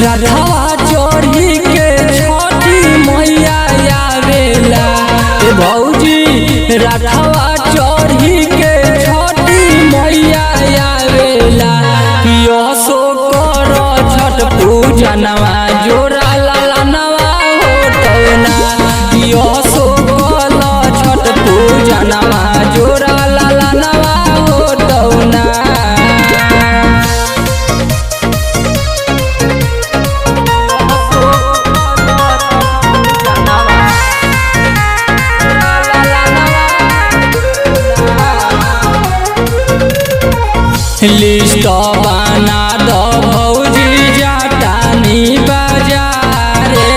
रथवा चढ़ी के छठी मैया आवेला भौजी रथवा चढ़ी के छठी मैया आवेला यसो कर छठ पूजनवा जोरा लालनवा होतौना यसो कर छठ पूजनवा जोरा लालनवा होतौना। लिस्ट बना दो भौजी जाटानी बाजारे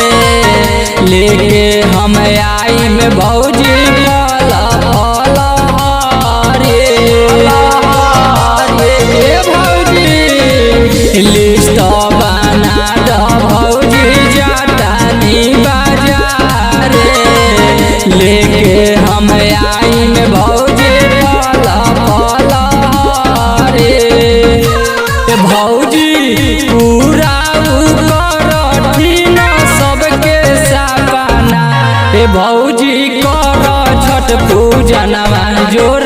लेके हम आई में भौजी फल फल हरे भौजी लिस्ट बना दो भौजी जाटानी बाजारे लेके हम आई में भौजी फल फल भौजी पूरा कर सबके सपना भौजी कर छठ पूजनवा जोर